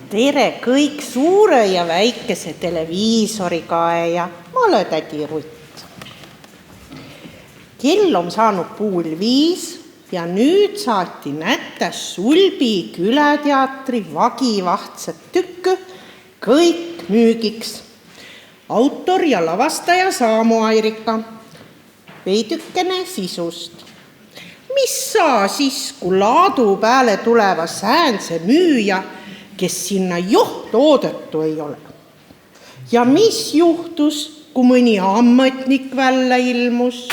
Tere kõik suure ja väikese televiisori kaeja, ma olen tädi Rutt. Kell on saanud 4:30 ja nüüd saati nätas Sulbi külateatri vagivahtsed tükkü kõik müügiks. Autor ja lavastaja Saamo Airika. Veidükene sisust. Mis saa siis, kui laadu peale tuleva säänse müüja, kes sinna oodatu ei ole? Ja mis juhtus, kui mõni ametnik välja ilmus?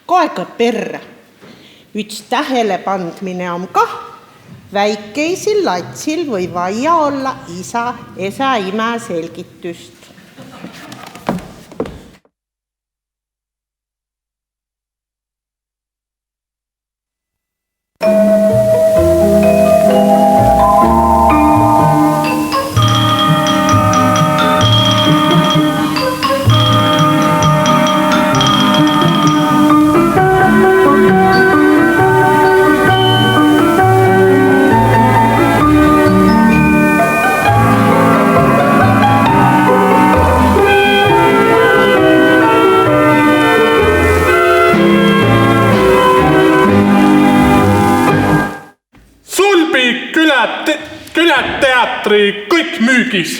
Kaega perre. Üks tähelepandmine on kah, väikeisil latsil või vaja olla esa ime selgitust. Külateatri kõik müügis.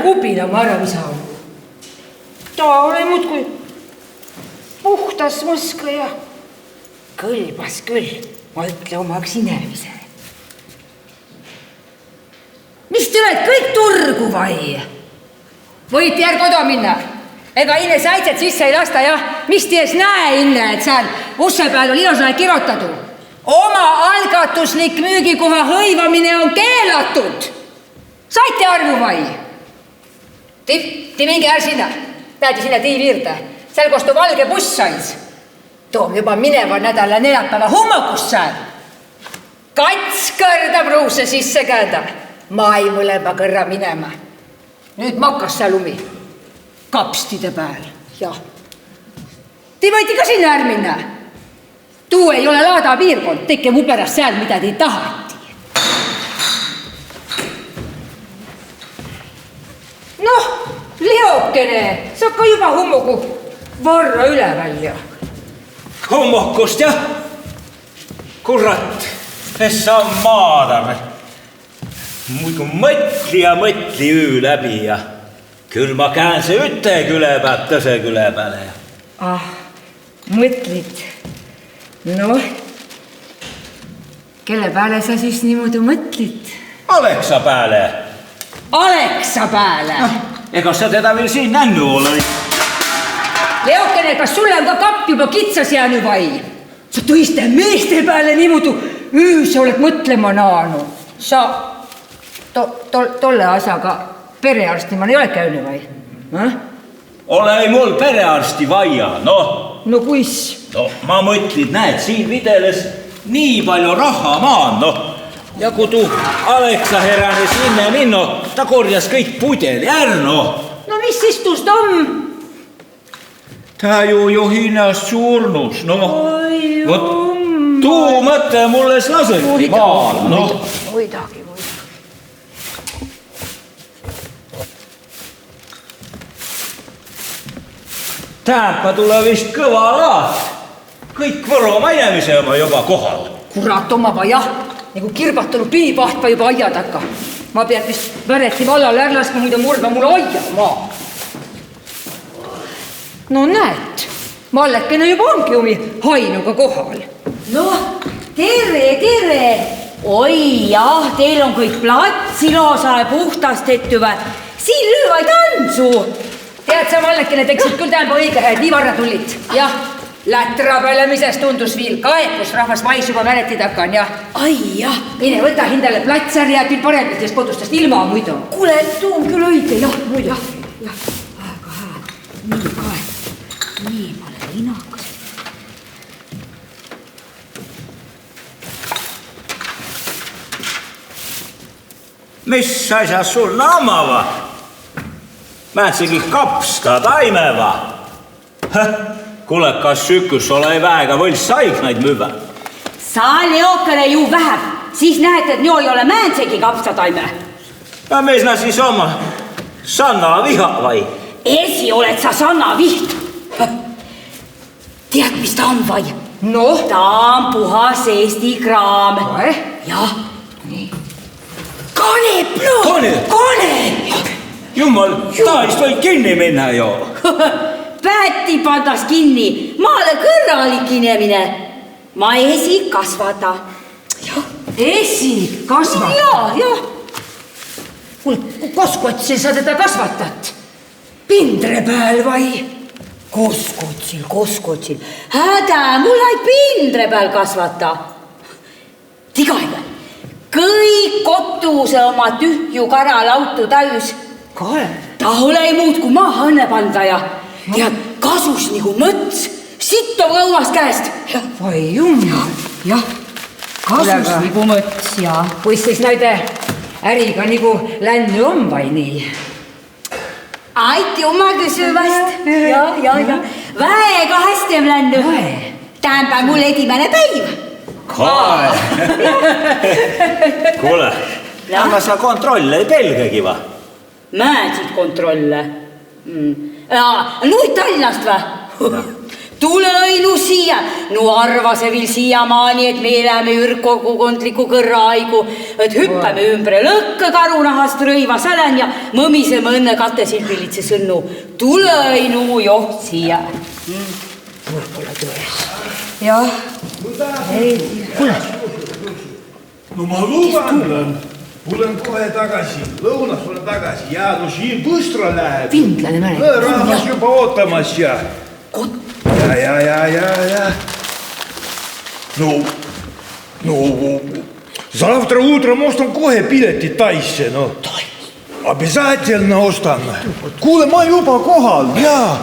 Kupina ma ära visaan. Ta oli muudkui puhtas mõska ja kõlbas küll, ma ütle omaks inemise. Mis te oled kõik turgu vai? Võite järg kodu minna. Ega inne säitset sisse ei lasta, jah? Mis te ees näe inne, et seal usse peal on ilusane kirjutadu? Oma algatuslik müügikoha hõivamine on keelatud. Saite arvu vai? Ti mingi sinna, päädi sinna tiiviirde. Seal kostu valge buss sais. Toom juba mineva nädala neljapäeva hummokust sääl. Kats kõrda pruuse sisse käeda. Ma ei mõlema kõrra minema. Nüüd makas seal lumi. Kapstide peal, jah. Ti võiti ka sinna ära minna. Tuu ei ole laada piirkond, teke mu pärast seal, mida ti tahati. Noh, Leokene, sa ka juba hummogu varra üle välja. Hummokust, jah? Kurat, es saa maadame. Muidu mõtli ja mõtli üü läbi ja küll ma käin see üte küle pealt tõse küle peale. Mõtlid. Noh, kelle peale sa siis niimoodi mõtlid? Aleksa peale. Aleksa peale? Ega sa teda veel siin nännu ole? Leokene, kas sulle on ka kapp juba kitsas jäänu vai? Sa tõiste meeste peale niimoodi ööse oled mõtlema naanu. Sa tolle asjaga perearsti ma ei ole käynud vai? Ole ei mul perearsti vaja, noh. No kuis? No ma mõtlid, näed, siin videles nii palju raha maan, noh. Ja kui tuu Aleksa herane sinne minno, ta korjas kõik pudeli ära, noh. No mis siis tuust on? Ta ju hinnast suurnus, noh. Vot tuu mõte mulles laseti maal, noh. Muidagi. Tähempa tule vist kõva laat. Kõik Võromaa inimese oma juba kohal. Kurat omava jah, nagu kirbatanud pinipahtva juba aia takka. Ma pead vist väreti vallale ära laskma, muidu murba mulle aia maa. No näed, Mallekene juba ongi omi hainuga kohal. Noh, Tere! Oi jah, teil on kõik plats ilosa ja puhtast tehtud või? Siin löövaid Antsu. Tead sa, Mallekene, teksid küll tähendab õige, et nii varra tulid. Jah, lätra peale, mises tundus viil kaekus, rahvas mais juba mäletid hakkan, jah. Ai jah. Mine võta hindale platsar ja küll paremistest kodustest ilma muidu. Kuule, tuu on küll õige, jah, muidu. Jah, aga hää. Nii kae. Nii, ma olen inakas. Mis asjas sul naamava? Mähtsegi kapsta taimeva. Kuule, kas sükkus ole väega võlss saignaid müüvä? Saa leokale ju väheb, siis näed, et nio ei ole määnsegi kapsataime. Ja mis nä siis oma? Sanna viha vai? Esi oled sa Sanna viht. Tead, mis ta on vai? Noh? Ta on puhas Eesti kraam. Jah. Nii. Kanep, no! Kanep! Jumal, taist võid kinni minna jo. Päti pandas kinni, maale kõrralik inimene. Ma esi kasvata. Esi kasvata? Jah. Koskotsil sa teda kasvatat? Pindre peal vai? Koskotsil. Häda, mul aid pindre peal kasvata. Tigaiga. Kõik kotuse oma tühju karalautu täys. Kae? Ta ole muud kui maha õnne panda ja tead, kasus nagu mõts. Sitt on õumas käest. Vai jumal. Jah, kasus nagu mõts ja. Kuis siis näide äriga nagu lännu on vai nii? Aiti oma küsimast. Ja. Väega hästi on lännu. Tähendab mul edimene päiv. Kae. Kuule, aga sa kontrolle ei pelgegi va? Määnsid kontrolle. Nuid Tallinnast va? Tule õinu siia. Nu arvase viil siiamaani, et me eläme ürkkogukondliku kõrraaigu, et hüppame ümbre lõkke karunahast rõiva sälen ja mõmiseme õnne katesilpilitse sõnnu. Tule õinu joht siia. Võib-olla tões. Jah. Kuule. No ma luban, tulen kohe tagasi. Lõunas olen tagasi. Ja no siin põstra läheb. Vindlane mäle. Rahvas juba ootamas ja. Ja. No, завтра утром ostan kohe piletid Taisse, no. Обязательно ostan. Kuule, ma juba kohal, jaa.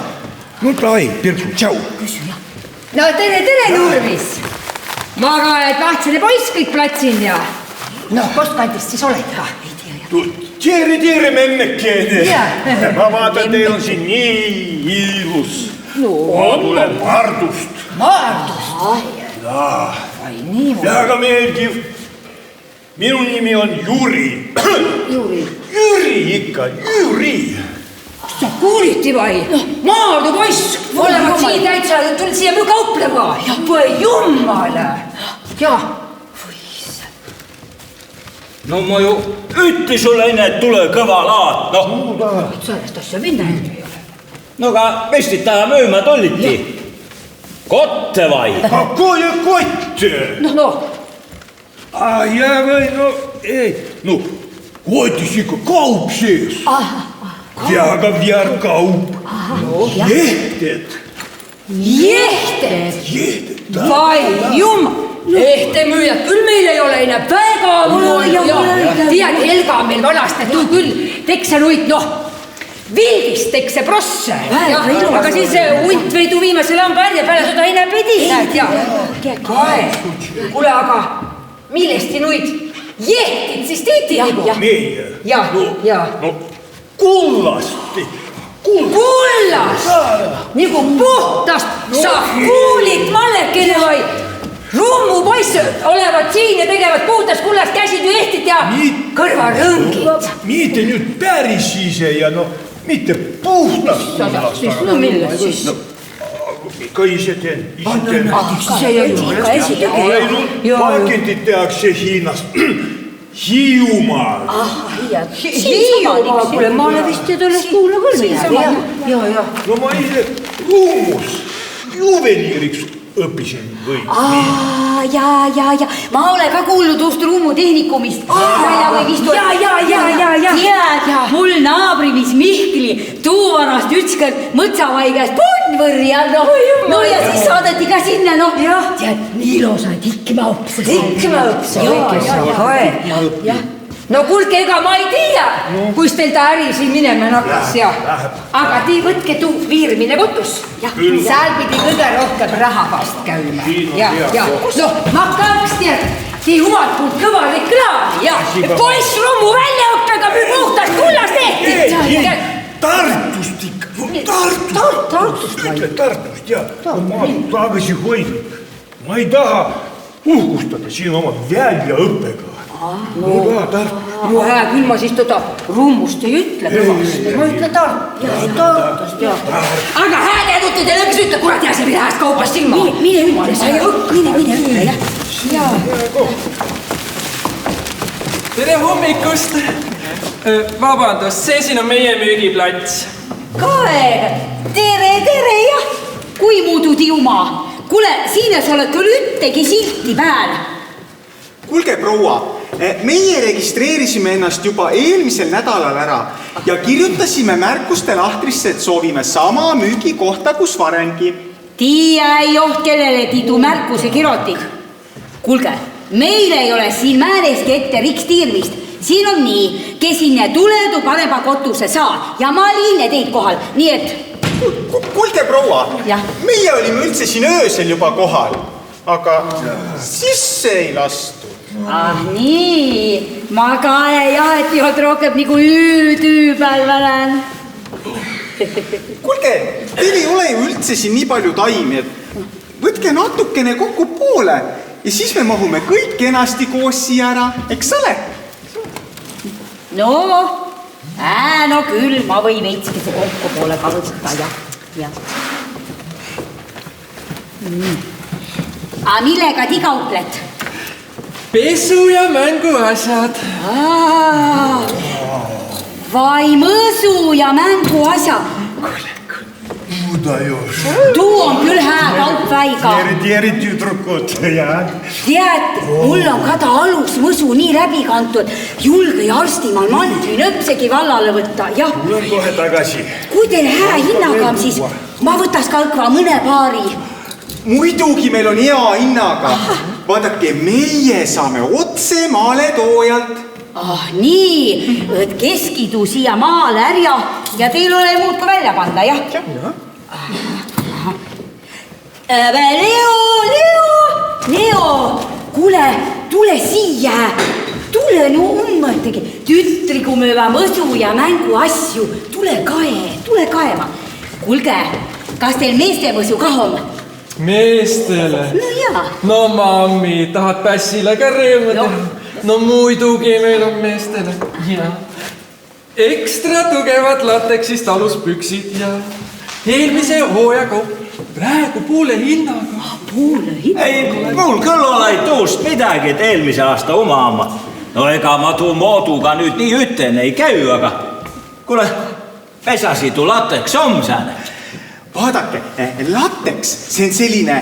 No davai, Pirksu, tšau. No tere, Nurmis. Ma ka, et vahtsene poiss kõik platsin ja. No, kost kandist siis oled ka? Tere, memmekene. Ma vaatan, teil on siin nii ilus. Ma tulen Mardust. Väga meeldiv. Minu nimi on Jüri. Jüri ikka, Jüri. Sa kuuliti vai? Maardu poiss, olevat siin täitsa, tulid siia muu kauplema. Või jummale. Jah. No ma ju ütli sulle enne, et tule kõva laat, noh. Sellest asja minna ei ole. No aga mestit taha müüma tulliti. Kotte vai? Какое kotte? No. Ja või, no ei. No, kotis ikka kaup sees. Väga vjär kaup. Jehted. Jehted? Vai jumm. Ehtemüüjad küll meil ei ole enam väga tead, Helga meil vanasti tuu küll teksenuid, noh, vildist tekse prosse. Aga siis unt veidu viimase lamba ärje peale seda enam pidi. Kuule, aga millesti nuid jehtid siis teeti nagu? Meie? Ja. Kullasti. Kullas? Nagu puhtast sa kuulid Mallekene vai? Rummu poiss olevat siin ja tegevad puhtast kullast käsid ju ehtit ja kõrvarõngid. Mitte nüüd päris ise ja no, mitte puhtast kullast. No millest siis? Ikka ise teen. Pakendid tehakse Hiinast. Hiiumaal. Hiiumaal, kuule, ma olen vist sellest kuulnud küll. No ma ise rummus, juveliiriks õppisin või? ja, ma olen ka kuulnud ust ruumutehnikumist. Ja. Mul naabrimis Mihkli tuuvarast ükskord mõtsavai käest punnvõrja, no ja siis saadeti ka sinna, tead, nii ilusaid hikmaõpse. No kuulge, ega ma ei tea, kus teil ta äri siin minema nakkas ja. Aga te võtke tuu viirmine kotus. Seal pidi kõige rohkem raha vast käima. Ja. No, ma kaks tead, te omalt poolt kõvalik kraami ja poiss rummu väljaõppega puhtast kullast tehti. Tartust ikka. Tartust. Ütle Tartust, jah. Ma tagasi hoidnud. Ma ei taha uhkustada siin oma väljaõppega. No hää, küll ma siis rummust ei ütle kõvasti. Ma ütlen Tartust. Aga hää teaduti te lõks ütle, kurat jääse mida hääst kaupast silma. Mine ütle, sa ei mine ütle, jah. Tere hommikust! Vabandust, see siin on meie müügiplats. Kae, tere, jah. Kui muudu tiuma? Kule, siin sa oled küll üttegi silti pääl. Kuulge, proua, meie registreerisime ennast juba eelmisel nädalal ära ja kirjutasime märkuste lahtrisse, et soovime sama müügikohta kus varemgi. Tiia ei oht, kellele tiidu märkuse kirotid. Kuulge, meil ei ole siin määreski ette rikstiirmist. Siin on nii, kes sinne tuledu parema kotuse saa ja ma liine teid kohal, nii et... Kuulge, proua, Ja. meie olime üldse siin öösel juba kohal, aga sisse ei lastud. Nii, ma ka ei aeti oot rohkem nagu üütüüpäl välen. Kuulge, teil ei ole ju üldse siin nii palju taimi, et võtke natukene kokku poole ja siis me mahume kõik kenasti koos siia ära, eks ole? No küll, ma või veitski see kokku poole ka võtta, jah. A millega ti kaupled? Pesu ja mänguasjad. Vai mõsu ja mänguasja. Tuu on küll hää kaupväiga. Tieri tüdrukut, jah. Tead, mul on ka ta alus mõsu nii läbi kantud. Julge ja arstimal mandri nõpsegi vallale võtta, jah. Tulen kohe tagasi. Kui teil hää hinnaga on, siis ma võtas kalkva mõne paari. Muidugi meil on hea hinnaga. Vaadake, meie saame otse maaletoojalt. Nii, et keskidu siia maale ärja ja teil ole muud kui välja panda, jah? Leo, kuule, tule siia. Tule ummetegi. Tütri, kui me mõsu ja mängu asju. Tule kaema. Kuulge, kas teil meeste mõsu ka on? Meestele. No jaa. No mammi, tahad pässile ka rõõmu teha? No muidugi meil on meestele. Ja. Ekstra tugevad lateksist aluspüksid ja eelmise hooja kaup. Praegu poole hinnaga. Ei, mul küll ole tuust midagi, et eelmise aasta oma. No ega ma tuu mooduga nüüd nii üten ei käy, aga kuule, pesasi tuu lateks on sääne. Vaadake, lateks, see on selline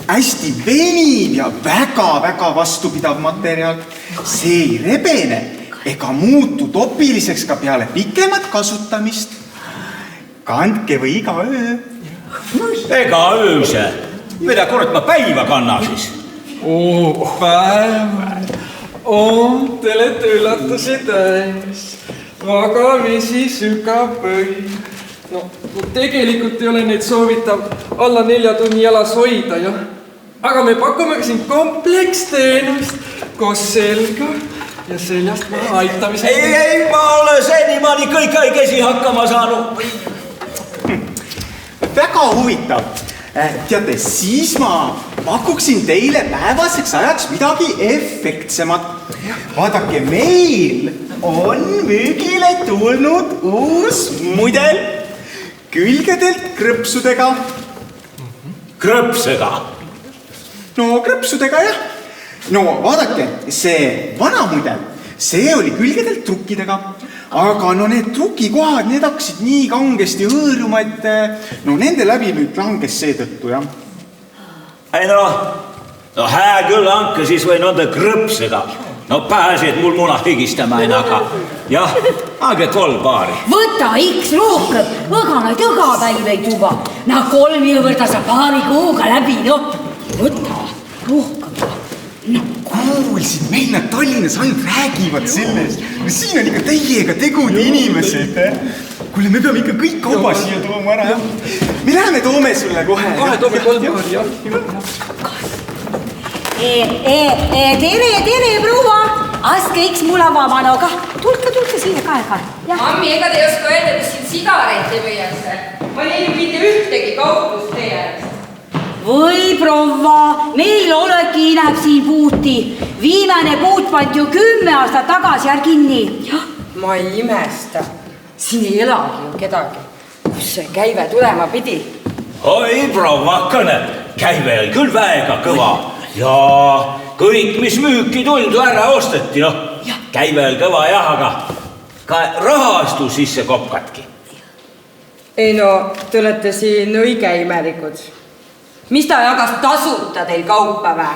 hästi veniv ja väga-väga vastupidav materjal. See ei rebene ega muutu topiliseks ka peale pikemat kasutamist. Kandke või iga öö. Ega ööse. Mida kurat ma päiva kanna siis? Päev. Te olete üllatusi täis. Magamisi sügav põhi. No, tegelikult ei ole neid soovitav alla 4 tunni jalas hoida, jah. Aga me pakume siin kompleksteenust koos selga ja seljast maha aitamise. Ei, ma olen senimaani kõik haigesi hakkama saanud. Väga huvitav. Teate, siis ma pakuksin teile päevaseks ajaks midagi efektsemat. Vaadake, meil on müügile tulnud uus mudel külgedelt krõpsudega. Krõpsega? No krõpsudega, jah. No vaadake, see vana mudel, see oli külgedelt trukkidega. Aga no need trukikohad, need hakkasid nii kangesti hõõruma, et no nende läbimüük langes seetõttu, jah. ei no hää küll anke, siis võin anda krõpsega. No pääsi, et mul muna higistama ei naga. Jah, ange 3 paari. Võta X rohkem, õganaid õgapäiveid juba. Na 3 jõvõrda sa paari kuuga läbi, no. Võta rohkem. No. Kuulsid, meil nad Tallinnas ainult räägivad sellest. Siin on ikka teiega tegud inimesed. Kuule, me peame ikka kõik kauba siia tooma ära. Me läheme toome sulle kohe. Kohe toome 3 paari, jah. Tere, proua! Aske X mula vabanoga. Tulke siia ka. Ammi, ega te ei oska öelda, kus siin sigarette müüakse? Ma ei näinud mitte ühtegi kauplust teie. Või proua, meil olegi näeb siin puuti. Viimane puut pandi ju 10 aastat tagasi ära kinni. Ma ei imesta. Siin ei elagi ju kedagi. Kus see käive tulema pidi? Oi, provakane, käive oli küll väega kõva. Ja kõik, mis müüki tuldu ära osteti, noh. Käive oli kõva jah, aga ka rahastu sisse kopkatki. Ei no, te olete siin õige imelikud. Mis ta jagas tasuta teil kaupa vä?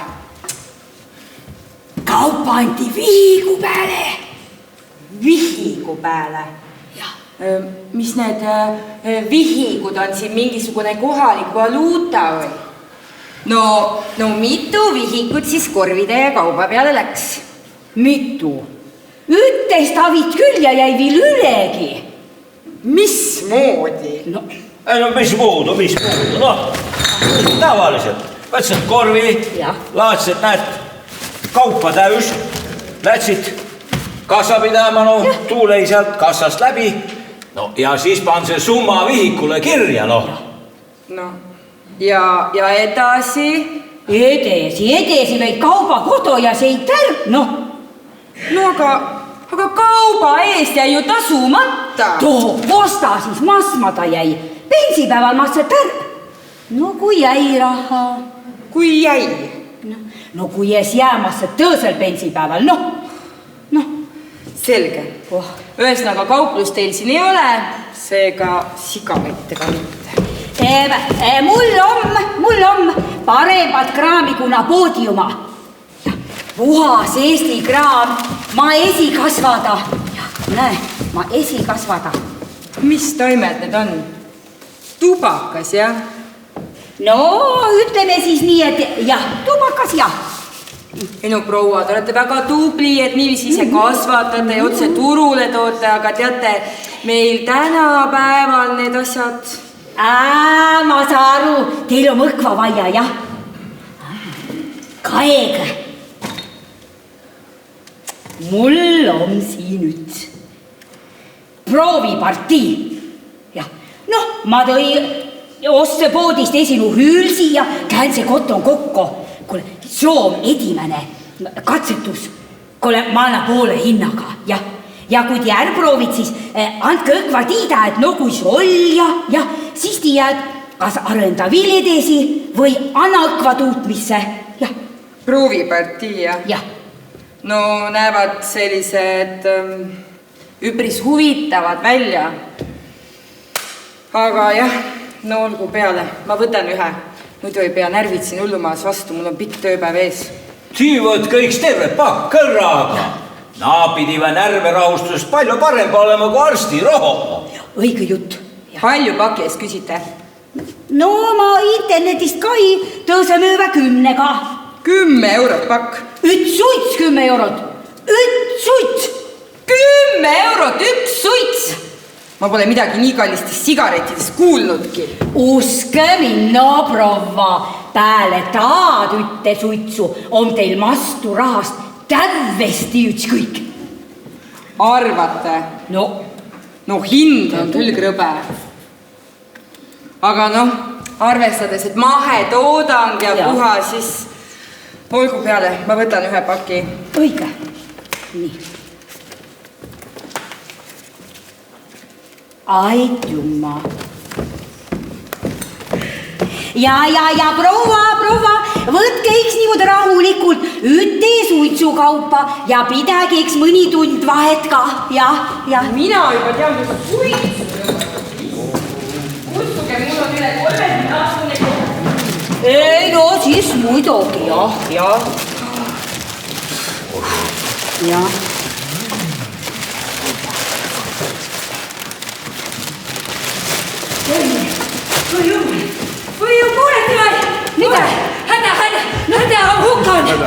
Kaupa anti vihigu peale. Vihigu peale? Mis need vihigud on siin mingisugune kohalik valuuta või? No mitu vihikut siis korvide ja kauba peale läks? Mitu? Üttest avit küll ja jäi veel ülegi. Mismoodi? No, mis muudu, noh. Tavaliselt võtsid korvi, laadsid näed kaupa täys, lätsid kassa pidama, no tuulei sealt kassast läbi, no ja siis pan see summa vihikule kirja, noh. No, ja edasi? Edesi võid kauba kodu ja see ei tärp, noh. No aga kauba eest jäi ju tasumata. Too, osta siis masmada jäi. Pensipäeval massa tärp. No kui jäi raha? Kui jäi? No kui jäs jäämassa tõõsel pensipäeval, noh. Selge. Ühesnaga kauplust teil siin ei ole, seega sigarettega mitte. Mul on paremat kraami kuna poodiuma. Puhas Eesti kraam, ma esikasvada. Näe, ma esikasvada. Mis taimed need on? Tubakas, jah? No, ütleme siis nii, et jah, tubakas jah. Ei no proua, te olete väga tubli, et niiviisi ise kasvatate ja otse turule toote, aga teate, meil tänapäeval need asjad... Ma saa aru, teil on mõkva vaja, jah? Kaeg. Mul on siin üks proovipartii. Jah, noh, ma tõi osse poodist esinu hüülsi ja käin see koton kokku. Kuule, see on edimene katsetus. Kuule, ma anna poole hinnaga, jah. Ja kui te ära proovid, siis andke õkva tiida, et no kui see oli ja siis tiiad, kas arenda veel edesi või anna õkva tuutmisse, jah. Proovipartii, jah? Jah. No näevad sellised üpris huvitavad välja. Aga jah, no olgu peale, ma võtan ühe. Muidu ei pea närvid siin hullumaas vastu, mul on pikk tööpäev ees. Siivõd kõiks terve pakk kõrraga. Naapidi või närve rahustusest palju parem olema kui arsti roho. Õige jutt. Palju paki eest küsite? No ma internetist kai tõõseme 10-ga. 10 eurot pakk? Üks suits 10 eurot. Üks suits. 10 eurot, üks suits. Ma pole midagi nii kallistest sigarettidest kuulnudki. Uske minna, prova. Pääle taad ütte suitsu on teil mastu rahast tävesti ükskõik. Arvate? No hind on küll krõbe. Aga noh, arvestades, et mahetoodang ja puha, siis olgu peale, ma võtan ühe paki. Õige. Nii. Aitjumma. Ja proua, võtke eks niimoodi rahulikult ütte suitsukaupa ja pidage eks mõni tund vahet ka, ja. Mina juba tean, kus suitsu. Ussuge, mul on üle 30 aastane. Ei no, siin Mis muidugi, jah. Jah. Või ju kuulete või? Mida? Häda on hukanud.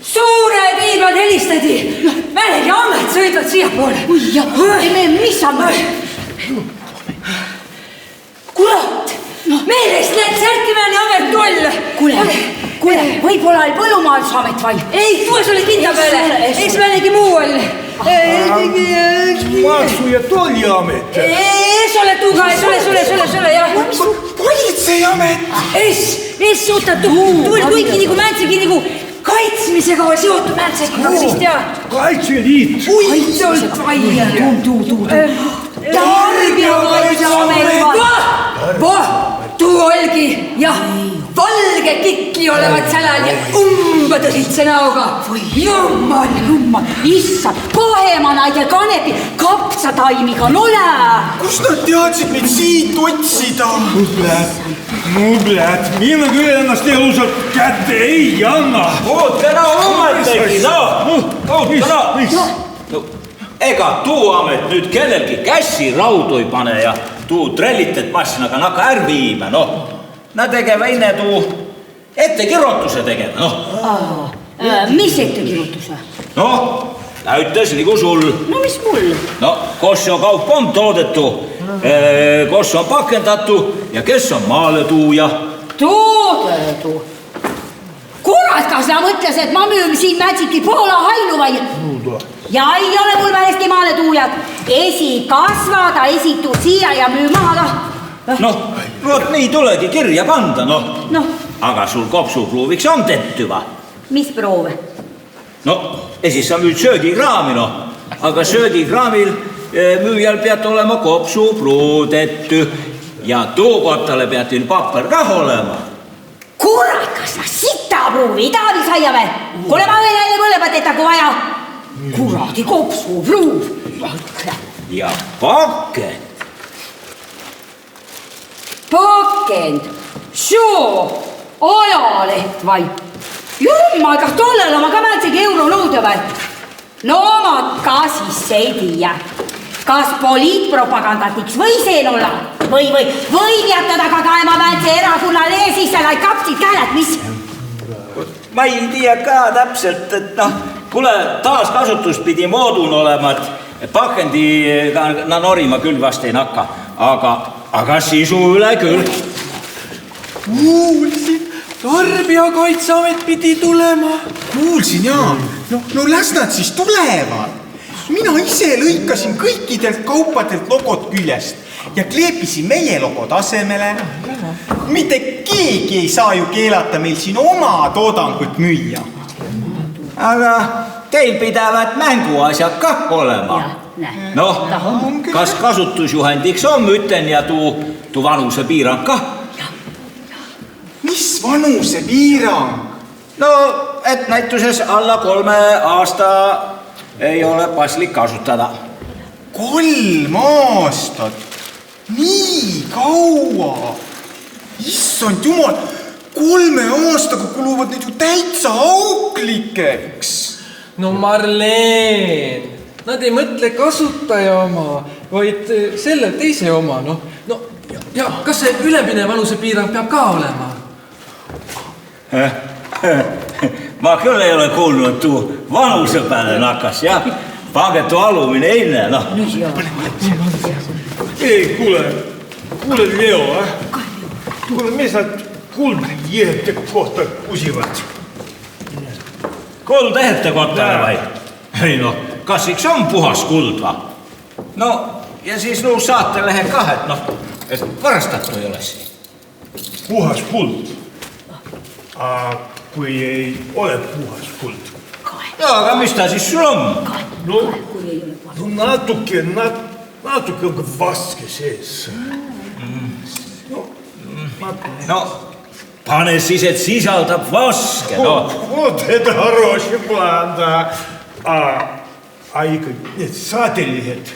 Suured viivad helistati. Välegi amet sõidvad siiapoole. Mis amet? Kurat! Meelest need särkimääni amet olla. Kuule, võib-olla oli põllumajandusamet vai? Ei, tule sulle kinda peale. Eks välegi muu oli. Maksu- ja Tolliamet. Ees ole tuga, sulle, jah. Politseiamet. Ees suuta tuul kuigi nagu mäntsegi nagu kaitsmisega oli seotud mäntsegi vist, jah. Kaitseliit. Kaitselt vaia. Tarbijakaitseamet. Voh, tuu olgi, jah. Valge kikli olevat sälal ja tõsitse näoga. Jummal. Issand, Kohemanaid ja Kanepi kapsataimiga nole. Kus nad teadsid meid siit otsida? Blät, mina küll ennast elusalt kätte ei anna. Oota ometegi, ega tuu amet nüüd kellelgi käsi raudu ei pane ja tuu trellitet massinaga nakka ärviime, Nad tegeva enne tuu ettekirjutuse tegema, Mis ettekirjutuse? näütas nagu sul. No mis mul? Kos on kaup on toodetu, kos on pakendatu ja kes on maale tuuja. Toodetu. Kurat, kas sa mõtles, et ma müün siin mätsiki Poola hailu vai? Ja ei ole mul välesti maale tuujad. Esi kasvada, esitud siia ja müü maada. Vot nii tulegi kirja panda, Aga sul kopsupruuviks on tettyva. Mis proove? Esis sa müüd söögikraami, Aga söögikraamil müüjal pead olema kopsupruu tetty. Ja tuukottale pead teil papper kah olema. Kurat, kas sa sita pruuvi Taavi saia või? Kuule, ma võin jälle mõlemat etaku vaja. Kuradi kopsupruuv. Ja pakend. Pakend. Soo. Ajaleht vai? Jummal, kas tollel oma ka määtsegi euronõude või? Ma ka siis ei tea. Kas poliitpropagandatiks või seen olla? Või jätada ka kaema määntse erakunnale sisse lai kapsid käeled, mis? Ma ei tea ka täpselt, et kuule, taaskasutus pidi moodun olema, et pakendiga norima küll vast ei nakka, aga sisu üle küll. Kuulsin, Tarbijakaitseamet pidi tulema. Kuulsin, jaa. Las nad siis tulevad. Mina ise lõikasin kõikidelt kaupadelt logot küljest ja kleepisin meie logo tasemele. Mitte keegi ei saa ju keelata meil siin oma toodangut müüa. Aga teil pidavat mänguasjad kah olema. Kas kasutusjuhendiks on müten ja tuu vanuse piirang kah? Mis vanuse piirang? Et näituses alla 3 aasta ei ole paslik kasutada. 3 aastat? Nii kaua? Issand jumal, 3 aastaga kuluvad need ju täitsa auklikeks. Marleen, nad ei mõtle kasutaja oma, vaid selle teise oma, Ja kas see ülemine vanusepiirang peab ka olema? Ma küll ei ole kuulnud tuu vanuse peale nakkas, jah. Pange tuu alumine enne, Ei, kuule Leo, Kuule, mis nad kuldjehete kohta kusivad? Kuldehete kohtale vai? Ei kas iks on puhas kuld va? Ja siis nuus saatelehe kah, et varastatu ei ole siin. Puhas kuld. Kui ei ole puhas kuld. Aga mis ta siis sul on? Natuke on ka vaske sees. Pane siis, et sisaldab vaske, Вот это хороший план, да. Ikka need saatelihed.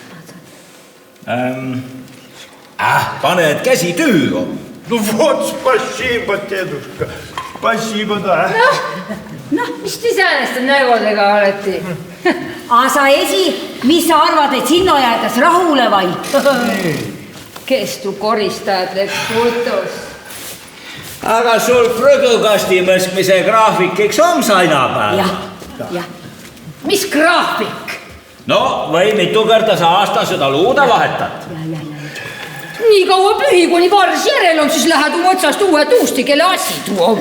Pane, et käsitöö on. No vot, spasiba, deduška. Spasiba, da. Noh, mis te sääneste nägodega olete? Asa esi, mis sa arvad, et sinna jäädas rahule vai? Kes tu koristajad läks putus? Aga sul prügukasti mõskmise graafikiks on sainapäev? jah. Mis graafik? No, või mitu korda sa aasta seda luuda vahetad? Nii kaua pühi, kuni vars järel on, siis lähed otsast uue tuusti, kelle asi tuu on.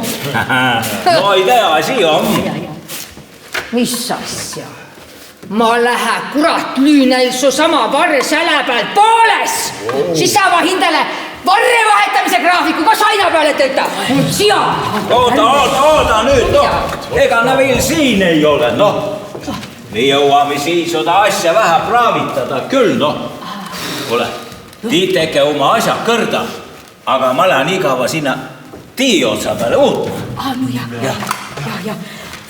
No ei tea, asi on. Mis asja? Ma lähe, kurat, lüünel su sama varre säle peal pooles. Siis saava hindele varre vahetamise graafiku ka saina peale tööta. Siia. Oota nüüd, noh. Ega na veel siin ei ole, noh. Me jõuame siis seda asja vähe praavitada küll, noh. Kuule, tiiteke oma asja kõrda, aga ma lähen igava sinna tiiotsa peale uutma. No jah.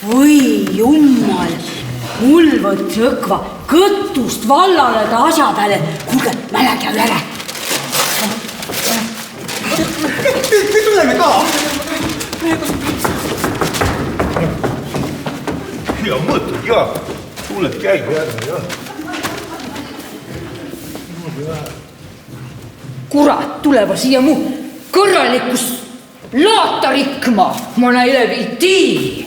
Või jummal, mul võttis õkva kõtust vallale ta asja peale. Kuulge, mäle käib jäle. Me tuleme ka. Hea mõte, jah. Tuled käigu järve, jah. Kurat, tuleva siia mu kõrralikus laata rikma. Ma näile viitii.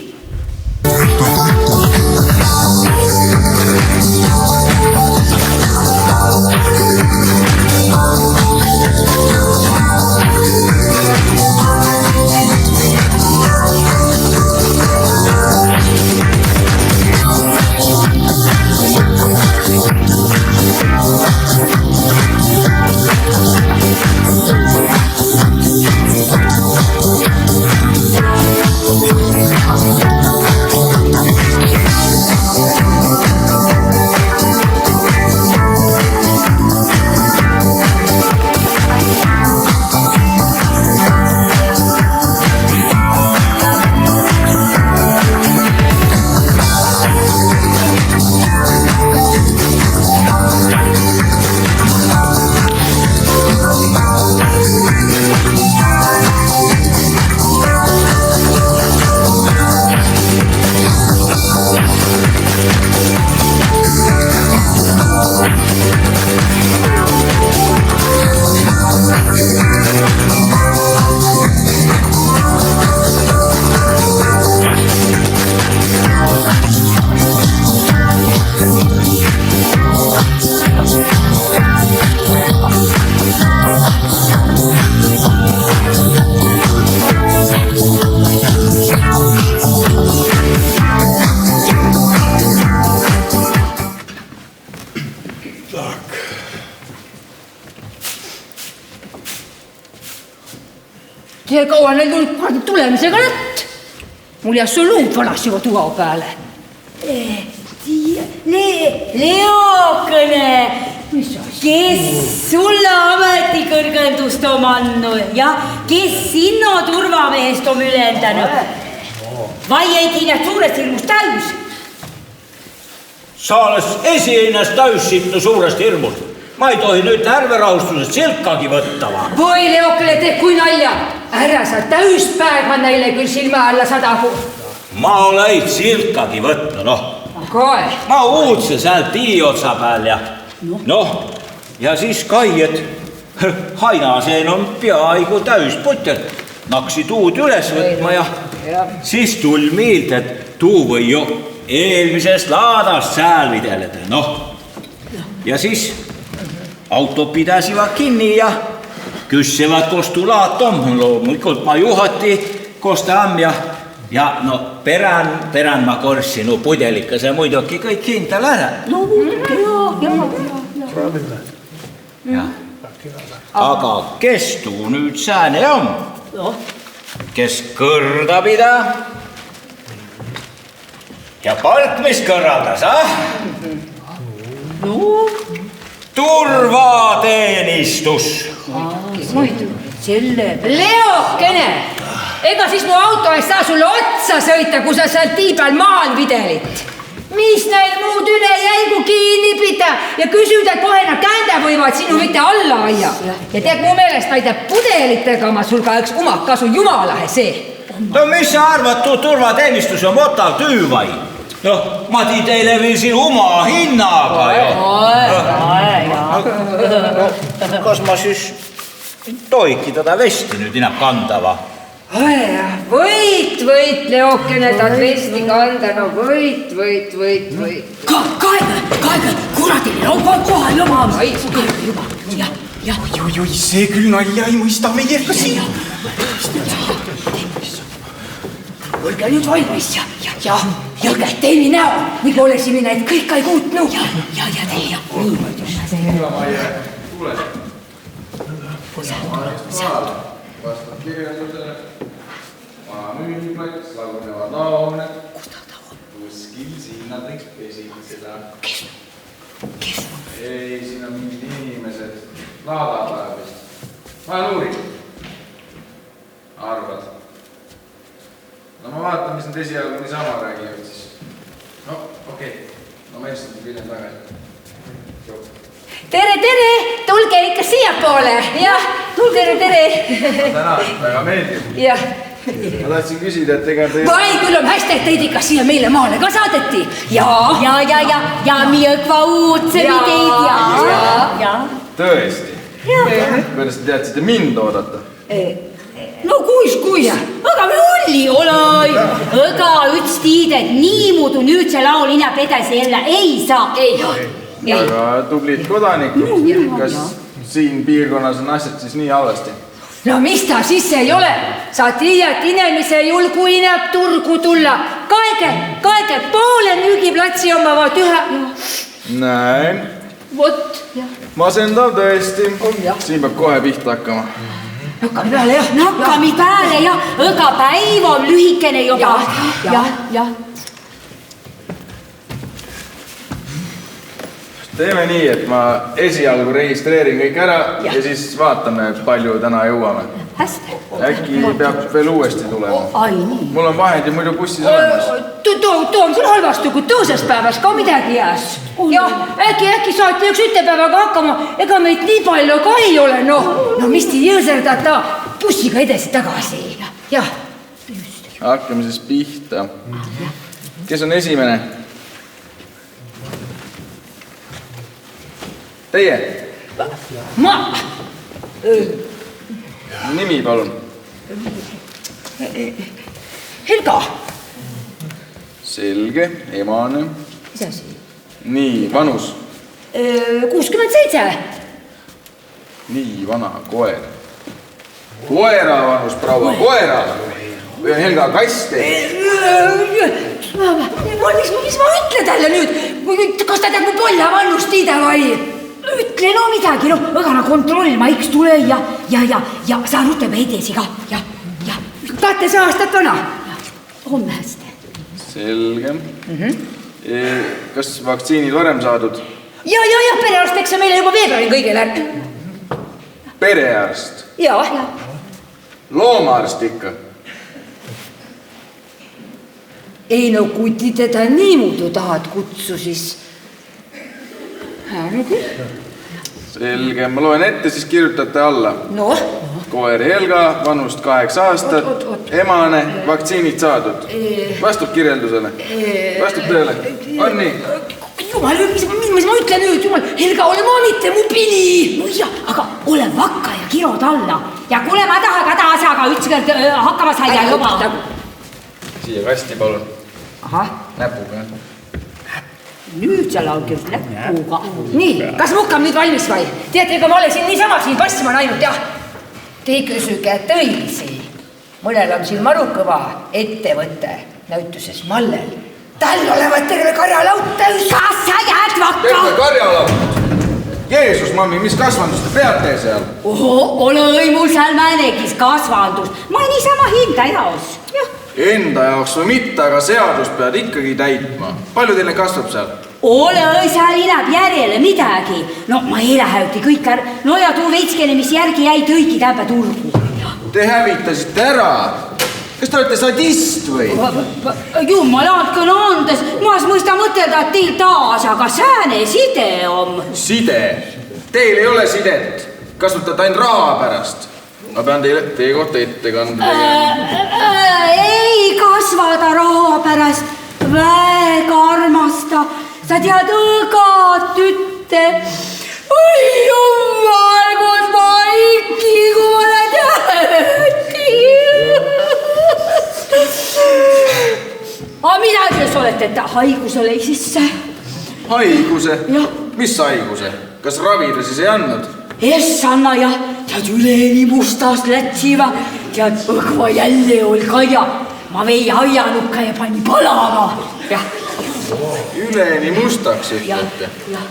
Tea kaua neil tulnud kuradi tulemisega nõtt. Mul jääs su luud vanas juba tuha peale. Leokene, kes sulle ametikõrgendust on andnud ja kes sinna turvamehest on ülendanud? Vai ei tiinad suurest hirmust täis? Sa alles esiennast täis siit suurest hirmust. Ma ei tohi nüüd närverahustusest silkagi võtta. Voi Leokene, tee kui nalja. Ära sa täispäeva neile küll silma alla sadagu. Ma olen silkagi võtta, noh. Koe. Ma uudse seal tiiotsa peal ja noh, ja siis kai, et hainaseen on peaaegu täisput, et naksi tuud üles võtma ja siis tul miild, et tuu või ju eelmisest laadast sääl videleda, noh. Ja siis auto pidasivad kinni ja küssivad, koos tu laat on. Loomulikult ma juhati, koos ta on ja no perän ma korssi, no pudelikase muidugi kõik hindal ära. No, ja. Aga kes tuu nüüd sääne on? Kes kõrda pida? Ja palk, mis kõrraldas, Turvateenistus. Muidu, selle Leokene, ega siis mu auto eest saa sulle otsa sõita, kui sa seal tii peal maal videlit. Mis neil muud üle jäi, kui kinni pida ja küsida, et kohe nad käände võivad sinu mitte alla aia. Ja tead, mu meelest näide pudelitega ma sul ka üks umakasu jumalahe see. No mis sa arvad, turvateenistus on otav töö vai? Noh, ma tii teile veel siin oma hinnaga kas ma siis tohiki teda vesti nüüd inab kandava? Võit, Leokene, tahad vesti kanda, no võit. Kaega, kuradil, kohal oma. Oi, see küll nalja ei mõista meie ka siin. Olge nüüd valmis ja teeni näo, nagu olesime need kõik ei kuutnu. Ja teie. Tule. Vastab kirjeldusele. Müüplaks, lagunevad laohooned. Kuskil siin nad võiks pesitseda. Kes? Ei, siin on mingid inimesed. Laadab vist. Ma luurin. Arvad. No ma vaatan, mis nad esialgu niisama räägivad siis. No, okei. No ma istun hiljem tagasi. Tere, tulge ikka siia poole. Jah, tulge, tere. Tänan, väga meeldib. Jah. Ma tahtsin küsida, et ega te... Vai, küll on hästi, et teid ikka siia meile maale ka saadeti. Ja Miõkva uudse videid ja. Tõesti? Kuidas te teadsite mind oodata? No kuis, aga me olli olai. Õga üts tiidet niimudu nüüd see laul inab edasi jälle ei saa. Aga tublid kodanikud, kas siin piirkonnas on asjad siis nii halvasti? No mis ta siis ei ole? Sa tiiad inimese julgu inab turgu tulla. Kaege, poole müügiplatsi omavad ühe. Näen. Vot. Masendav tõesti. Siin peab kohe pihta hakkama. Nakkami pääle ja õga päiv on lühikene juba. Ja. Teeme nii, et ma esialgu registreerin kõik ära ja siis vaatame, palju täna jõuame. Hästi. Äkki peab veel uuesti tulema. Ai nii. Mul on vahendi muidu bussis olemas. Too on küll halvastu, kui tõuses päevas ka midagi jääs. Jah, äkki saati üks ütepäevaga hakkama, ega meid nii palju ka ei ole, no mis te jõõserdata bussiga edasi tagasi. Jah. Hakkame siis pihta. Kes on esimene? Teie? Ma. Nimi, palun. Helga. Selge, emane. Mis asi? Nii, vanus? 67. Nii, vana koer. Koera vanus, proua, koera. Või on Helga kaste? Mis ma ütlen talle nüüd? Kas ta teab mu polla vannust tiida vai? Ütle no midagi, õgana kontroll ma iks tule ja sa rutab edesi ka. Ja. 2 aastat vana. Homme hästi. Selge. Kas vaktsiinid varem saadud? Ja, perearst, eks see meile juba veebruari kõigile. Perearst? Ja. Loomaarst ikka? Ei no, kui ti teda niimudu tahad kutsu, siis... Selge, ma loen ette, siis kirjutate alla. No? Koer Helga, vanust 8 aastat, emane, vaktsiinid saadud. Vastab kirjeldusele. Vastab tõele. On nii? Jumal, mis ma ütlen nüüd? Jumal, Helga, ole ma mitte mu pili. No jah, aga ole vakka ja kirod alla. Ja kuule, ma taha ka taasaga ükskord hakkama saia juba. Siia kasti, palun. Aha. Näpuga. Nüüd sa laulgid näpuga. Nii, kas mukkam nüüd valmis vai? Teate, ega ma olen siin niisama siin passiman ainult, jah. Te küsyge tõisi. Mõnel on siin marukõva ettevõtte näütuses Mallel. Tal olevat terve karjalaut täis. Kas sa jääd vakka? Terve karjalaut? Jeesus, mammi, mis kasvandust te peate seal? Ole õimul seal määnegis kasvandust. Ma niisama hinda jaos. Enda jaoks või mitte, aga seadust pead ikkagi täitma. Palju teile kasvab seal? Ole seal inab järjele midagi. No ma ei läheuti kõik ära. No ja tuu veitskene, mis järgi jäi, tõiki täpä turgu. Te hävitasite ära. kas te olete sadist või? Jumal andke andes, ma ei mõista mõtelda, et teil taas, aga sääne side on. Side? Teil ei ole sidet. Kasutate ainult raha pärast. Ma pean teie kohta ettekande tegema. Ei kasvada raha pärast. Väga armasta. Sa tead õgad tütte. Oi jumal, kus ma ikki, kui ma olen jäeti. Aga midagi sa olete, et haiguse lõi sisse. Haiguse? Jah. Mis haiguse? Kas ravida siis ei andnud? Essanna ja tead üleni mustast lätsiva. Tead õgva jälle oli kaja. Ma vei aianukka ja pani palama. Jah. Üleni mustaks ütlete? Jah.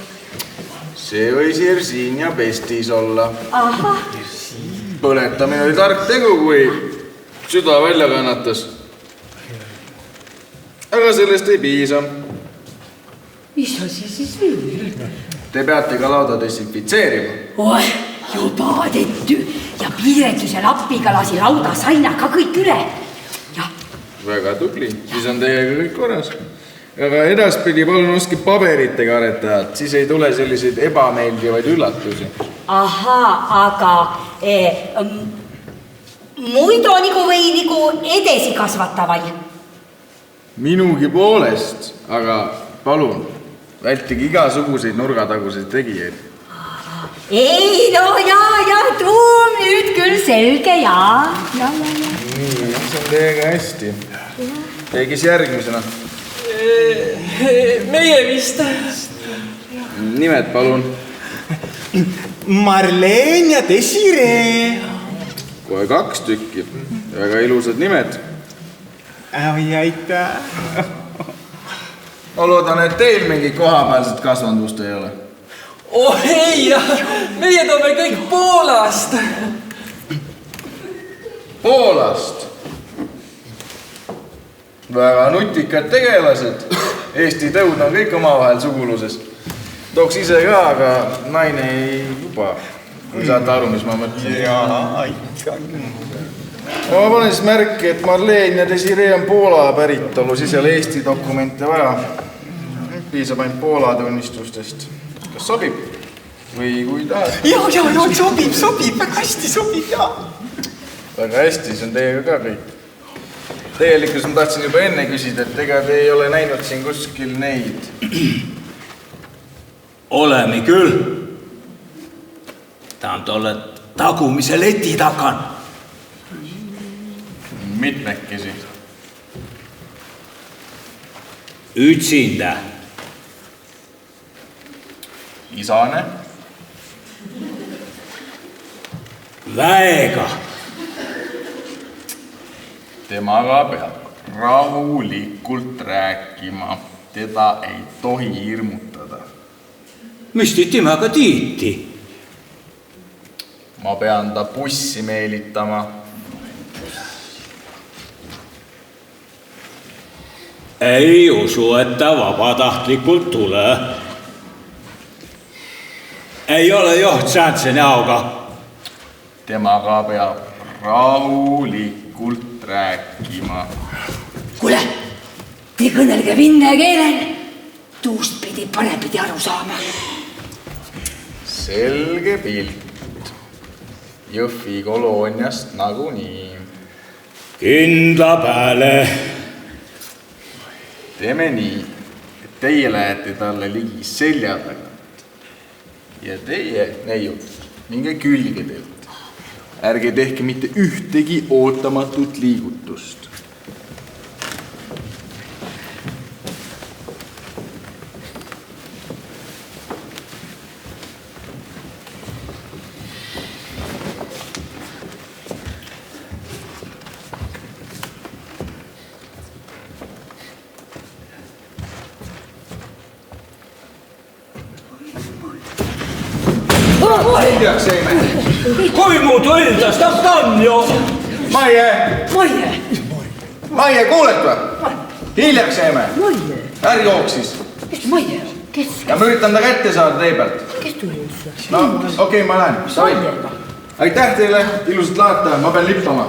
See võis Jersinia pestis olla. Aha. Põletamine oli tark tegu, kui süda välja kannatas. Aga sellest ei piisa. Mis asi siis veel? Te peate ka lauda desinfitseerima. Oi, juba tehty. Ja piiretuse lappiga lasi lauda saina ka kõik üle. Ja. Väga tubli. Siis on teiega kõik korras. Aga edaspidi palun oski paberitega aretajad. Siis ei tule selliseid ebameeldivaid üllatusi. Aha, aga muidu nagu või nagu edesi kasvatavaid? Minugi poolest, aga palun, vältige igasuguseid nurgataguseid tegijaid. Ei, no ja, tuum nüüd küll selge, ja. Nii, see on teiega hästi. Tegis järgmisena. Meie vist. Nimed, palun. Marleen ja Desiree. Kohe 2 tükki. Väga ilusad nimed. Oi, aitäh. Ma loodan, et teil mingi kohapealset kasvandust ei ole. Oh ei, meie toome kõik Poolast. Poolast? Väga nutikad tegelased. Eesti tõud on kõik omavahel suguluses. Tooks ise ka, aga naine ei luba. Kui saate aru, mis ma mõtlen. Jaa, aitäh. Ma panen siis märki, et Marleen ja Desiree on Poola päritolu, siis ei ole Eesti dokumente vaja. Piisab ainult Poola tunnistustest. Kas sobib? Või kui tahad? Jaa, sobib, väga hästi sobib, jaa. Väga hästi, see on teiega ka kõik. Tegelikult ma tahtsin juba enne küsida, et ega te ei ole näinud siin kuskil neid. Oleme küll. Ta on tolle tagumise leti takan. Mitmekesi. Üksinda. Isane. Väega. Temaga peab rahulikult rääkima. Teda ei tohi hirmutada. Mis te temaga tiiti? Ma pean ta bussi meelitama. Ei usu, et ta vabatahtlikult tule. Ei ole joht säänse näoga. Temaga peab rahulikult rääkima. Kuule, te kõnelge vinne keelen. Tuust pidi parempidi aru saama. Selge pilt. Jõhvi kolooniast nagunii. Kindla pääle. Teeme nii, et teie lähete talle ligi selja tagant. Ja teie, neiud, minge külgedelt. Ärge tehke mitte ühtegi ootamatut liigutust. Hiljaks seime. Kui muud öeldas, ta on ju. Maie, kuuled või? Hiljaks seime. Ärge jooksis. Kes Maie? Kes? Ja ma üritan ta kätte saada tee pealt. Kes tuli üldse? No, okei, ma lähen. Aitäh teile, ilusat laata, ma pean lippama.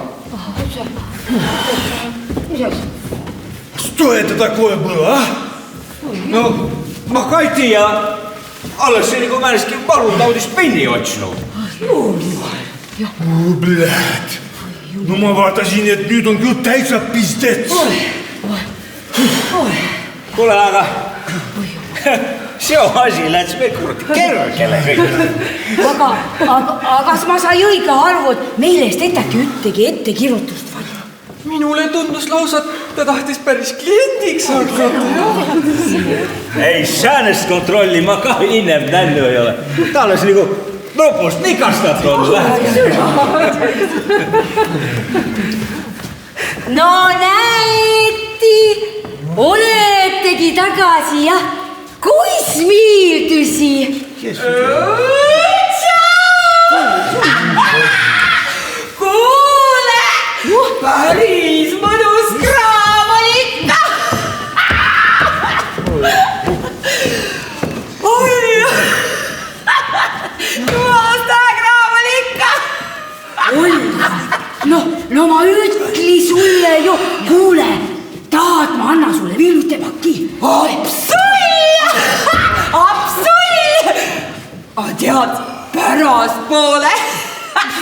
Что это такое было, а? No, ma ka ei tea. Alles see nagu mäleski valutaudis penni otsinud. Блядь. No ma vaatasin, et nüüd on küll täitsa pizdets. Kuule, aga see asi läks meil kurdi kergele kõik. aga kas ma sai õige arvu, et meile eest äkki ühtegi ettekirjutust valida? Minule tundus lausa, et ta tahtis päris kliendiks hakata. Ei, säänest kontrolli ma ka innem nännu ei ole. Ta alles nagu lõpust nikastatud No näeti, oletegi tagasi, jah. Kuis viildusi? Kuule, päris mõnus kraam oli ikka. Jumalast kraam oli ikka. No ma ütli sulle ju, kuule, tahad ma anna sulle viilutepaki? Absol! Tead, pärast poole.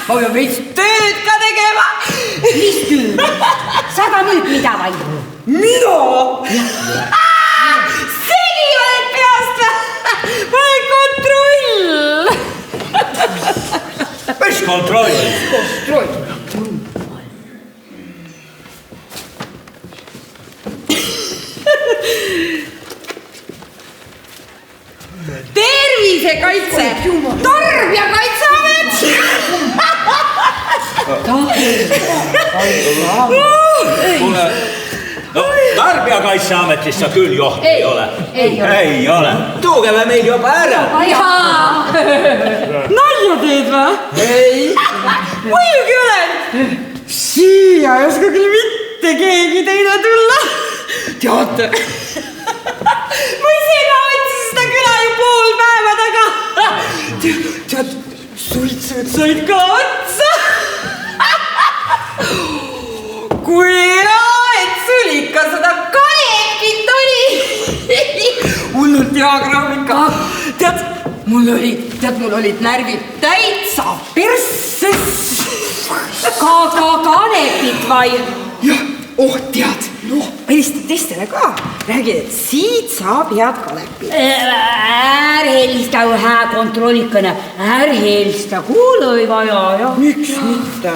Ma pean veits tööd ka tegema. Mis tööd? Saga nüüd mida vai? Mida? Segi oled peast või? Ma olen kontroll. Mis kontroll? Kontroll. Tervisekaitse, Tarbijakaitseamet. Kuule, no Tarbijakaitseametist sa küll joht ei ole. Ei ole. Tuugeme meil juba ära. Nalja teed või? Ei. Muidugi olen. Siia ei oska küll mitte keegi teine tulla. Teate? Ma ise ka võtsin seda küla ju pool päeva taga. Tead, suitsud said ka otsa. Kui hea, et sul ikka seda kalepit oli. Hullult hea kraam ikka. Tead, mul olid närvid täitsa persses. Ka kalepit vai? Jah, tead. Helistad teistele ka. Räägid, et siit saab head kalepit. Är helista ju hää kontrollikõne. Är helista, kuule ei vaja. Miks mitte?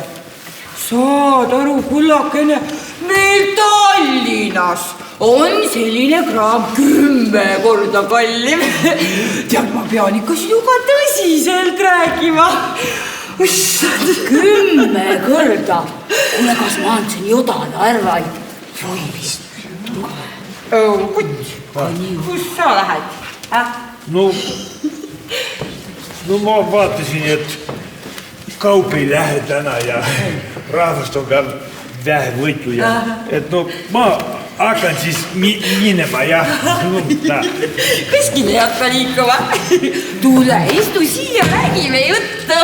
Saad aru, kullakene, meil Tallinnas on selline kraam 10 korda kallim. Tead, ma pean ikka sinuga tõsiselt rääkima. 10 korda. Kuule, kas ma andsin jodale arvaid? Kutt, kus sa lähed? No ma vaatasin, et kaup ei lähe täna ja rahvast on ka vähe võitu ja et no ma hakkan siis minema ja Kuskil ei hakka liikuma. Tule, istu siia, räägime juttu.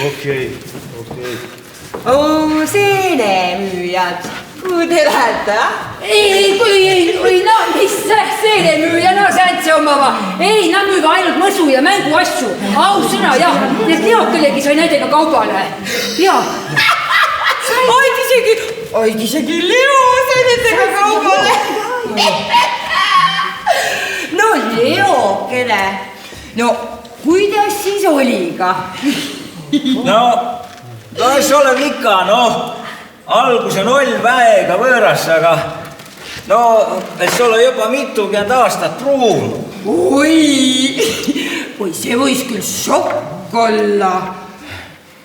Okei. Seenemüüjad, kuhu te lähete? No mis seenemüüja, no sääntse omava. Ei, nad müüva ainult mõsu ja mänguasju. Aussõna, jah, need teod kellegi sai nendega kaubale. Jaa. Aid isegi Leo sai nendega kaubale. No Leokene, no kuidas siis oli ka? No see oleb ikka, alguse 0 väega võõras, aga et see ole juba mitukümmend aastat pruun. Oi, see võis küll šokk olla.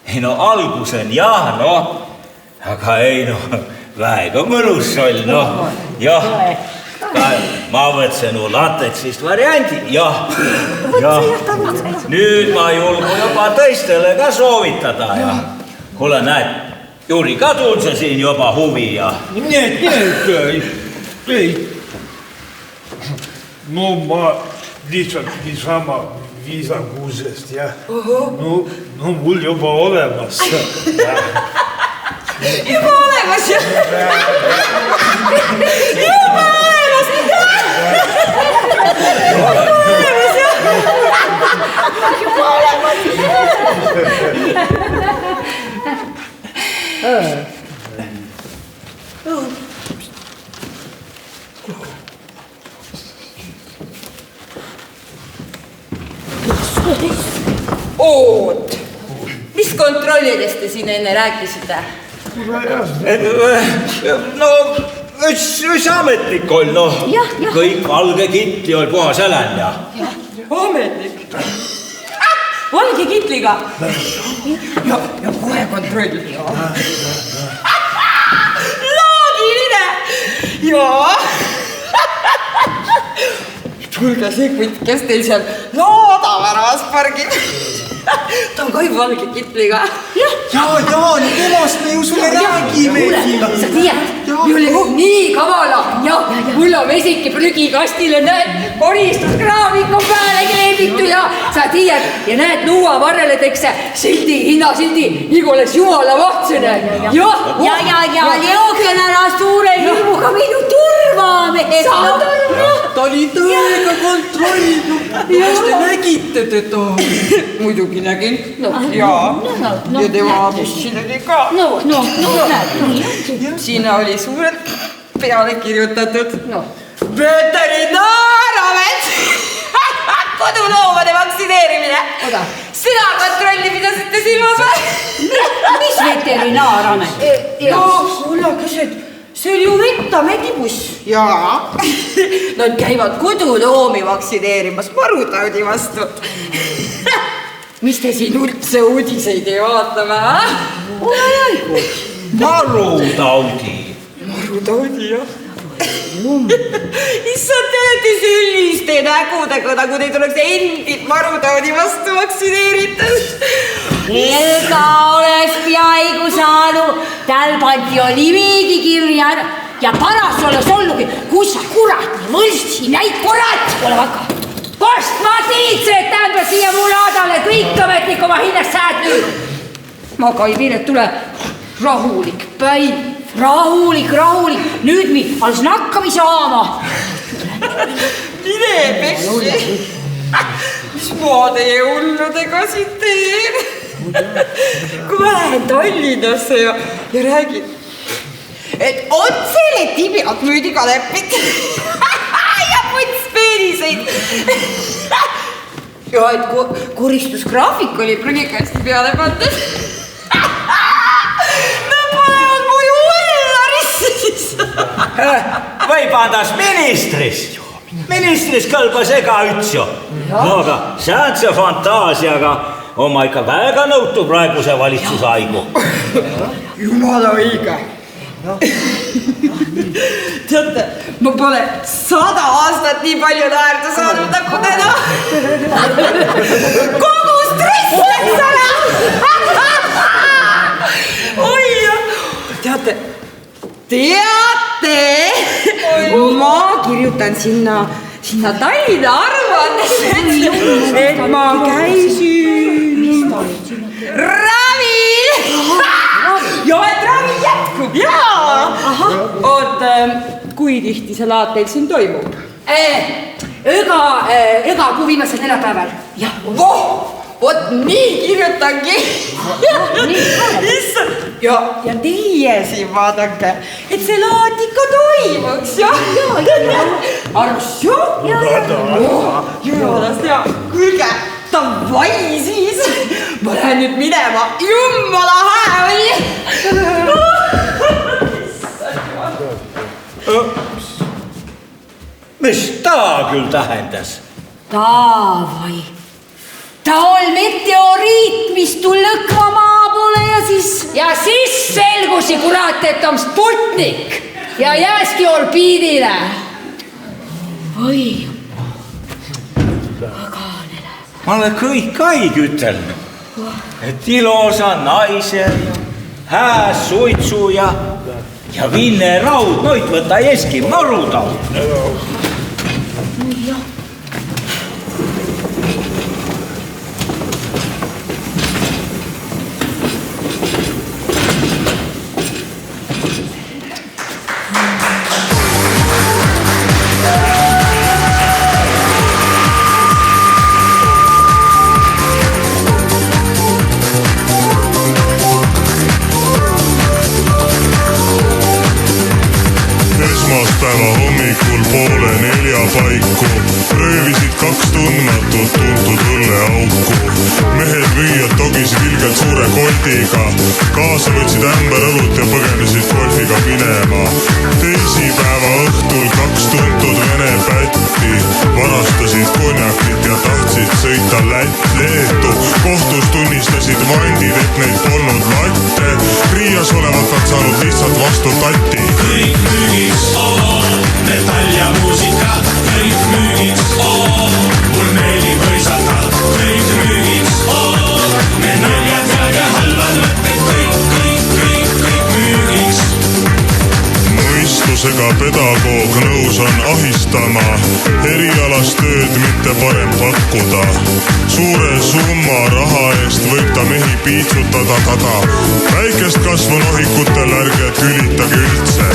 Ei algusen jah, aga ei väega mõnus oli, jah. Ma võtsin lateksist variandi, jah. Nüüd ma julgu juba tõistele ka soovitada ja kuule, näed, Juri kadun see siin juba huvi ja... Ei. No ma lihtsalt niisama viisakusest ja no mul juba olemas. Juba olemas ja. Juba olemas. Juba olemas. Oot, mis kontrollidest te siin enne rääkisite? No, üks ametnik oli, noh. Kõik valge kitli oli puhas älän ja. Ametnik? Valge kitliga? Ja kohe kontroll. Loogiline! Jaa! Tulge see kutt, kes teil seal laadaväravas pargib. Ta on ka ju valge kitliga. Ja, nüüd temast me ju sulle räägimegi. Sa tiiad, me oli nii kavala. Ja mul on vesiki prügikastile, näed, koristuskraavik on pääle kleebitud ja sa tiiad, ja näed, luua varrele tekse sildi, hinnasildi, nii kui oleks jumala vahtsene. Ja Leogen ära suure hirmuga minu turvamees. Ta oli tõega kontrollinud. Kas te nägite teda? Muidugi nägin. Ja tema abissin oli ka. Sinna oli suurelt peale kirjutatud. Veterinaaramets! Koduloomade vaktsineerimine! Seda kontrolli pidasite silmas või? Mis veterinaarameti? Kuule, see oli ju Vetameti buss. Jaa. Nad käivad koduloomi vaktsineerimas marutaudi vastu. Mis te siin üldse uudiseid ei vaatame, Marutaudi. Marutaudi, jah. Issand, te olete selliste nägudega, nagu teid oleks endid marutaudi vastu vaktsineeritud. Helga oleks peaigu saanud, tal pandi jo nimigi kirja ja paras oleks olnugi, kui sa kurat nii mõlsti näid, kurat! Ole vakka! Kost ma tiitsed, tähendab siia mu laadale kõik ametnik oma hinnast sääd nüüd. Ma Kaiviret tule rahulik päiv. Rahulik. Nüüd mi alles nakkami saama. Mine pessi. Mis ma teie hulludega siin teen? Kui ma lähen Tallinnasse ja räägin, et otsele tibiad müüdi Kalepit ja putspeeniseid. Ja et koristusgraafik oli prügikasti peale pandud. Nad panevad mu ju ullarisse siis. Või pandas ministris. Ministris kõlbas ega üts ju. No aga sääntse fantaasiaga on ma ikka väga nõutu praeguse valitsuse aigu. Jumala õige. Teate, ma pole 100 aastat nii palju naerda saanud nagu täna. Kogu stress läks ära. Oi, teate, ma kirjutan sinna Tallinna aruandesse, et ma käisin ravil. Ja et ravi jätkub, jaa. Oot, kui tihti see laad teil siin toimub? Ega kui viimasel neljapäeval. Vot nii kirjutangi. Ja teie siin vaadake, et see laad ikka toimuks, jah? Arvus, jah? Jumalast, jah. Kuulge, davai siis. Ma lähen nüüd minema. Jumala hää oli. Mis ta küll tähendas? Davai. Ta on meteoriit, mis tul lõkva maa pole ja siis... Ja siis selgusi, kurat, et on Sputnik ja jääski orbiidile. Oi. Ma olen kõik aig ütelnud, et ilosa naise ja hää suitsu ja Vinne raud, noid võta eski marutaud. jooksid ilgelt suure koldiga. Kaasa võtsid ämber õlut ja põgenesid golfiga minema. Teisipäeva õhtul 2 tuntud vene pätti varastasid konjakit ja tahtsid sõita Leetu. Kohtus tunnistasid vandid, et neid polnud latte. Riias olevat nad saanud lihtsalt vastu tatti. Kõik müügiks, metall ja muusika. Kõik müügiks, mul meeldib võisata. Kõik müügiks, me naljad ja halvad mõtted. Kõik müügiks. Mõistusega pedagoog nõus on ahistama. Erialast tööd mitte parem pakkuda. Suure summa raha eest võib ta mehi piitsutada tada. Väikest kasvu nohikutel ärge tülitage üldse.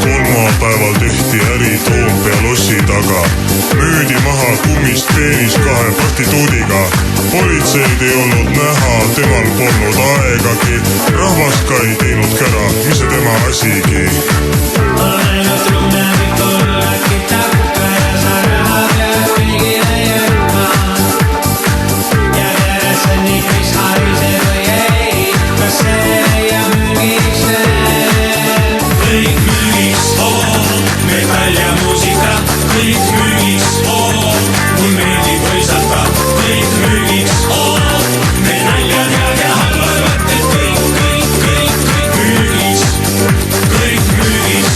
Kolmapäeval tehti äri Toompea lossi taga. Müüdi maha kummist peenis 2 prostituudiga. Politseid ei olnud näha, temal polnud aegagi. Rahvas ka ei teinud kära, mis see tema asigi. Ainult runnevik ollagi takka ja sa raha pead kõigile jõudma. Ja järjest on nii, mis haise või ei, kas see ja müügiks veel. Kõik müügiks, metall ja muusika. Kõik müügiks, mul meeldib võisata. Kõik müügiks, me naljad ja halvad mõtted. Kõik müügiks. Kõik müügiks.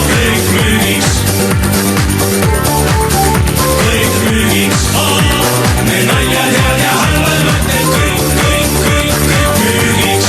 Kõik müügiks. Kõik müügiks. Me naljad ja halvad mõtted. Kõik müügiks.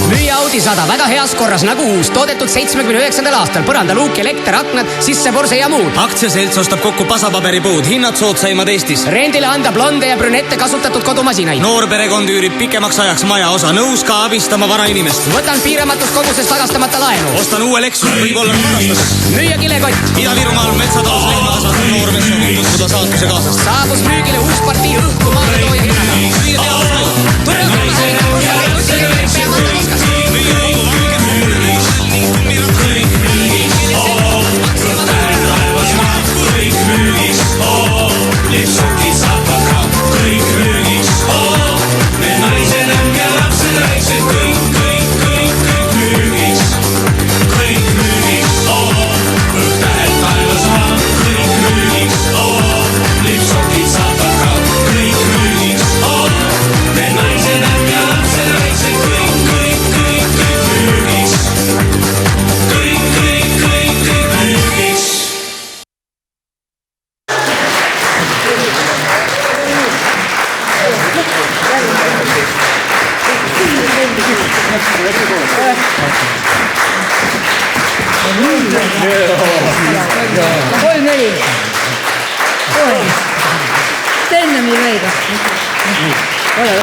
Müüa Audi 100 väga heas korras nagu uus, toodetud 79. aastal, põrandaluuk, elekter, aknad, sisseporse ja muud. Aktsiaselts ostab kokku pasapaberipuud, hinnad soodsaimad Eestis. Rendile anda blonde ja brünette kasutatud kodumasinaid. Noor perekond üürib pikemaks ajaks maja osa, nõus ka abistama varainimest. Võtan piiramatus koguses tagastamata laenu. Ostan uue Lexus, võib-olla varastatud. Müüa kilekott. Ida-Virumaal metsataus lehmakasvatud noormees soovib tutvuda saatuse kaasast. Saabus müügile uus partii õhku maaletooja hinnaga. Müüa Lipsukid saavad ka kõik müügiks. Me naised on ja lapsed väiksed. Kõik müügiks. Kõik müügiks. Õhtähed taevas maa. Kõik müügiks. Lipsukid saavad ka kõik müügiks. Me naised on ja lapsed väiksed. Kõik müügiks. Kõik müügiks. Kolm-neli. Tenne mi veida. Ole.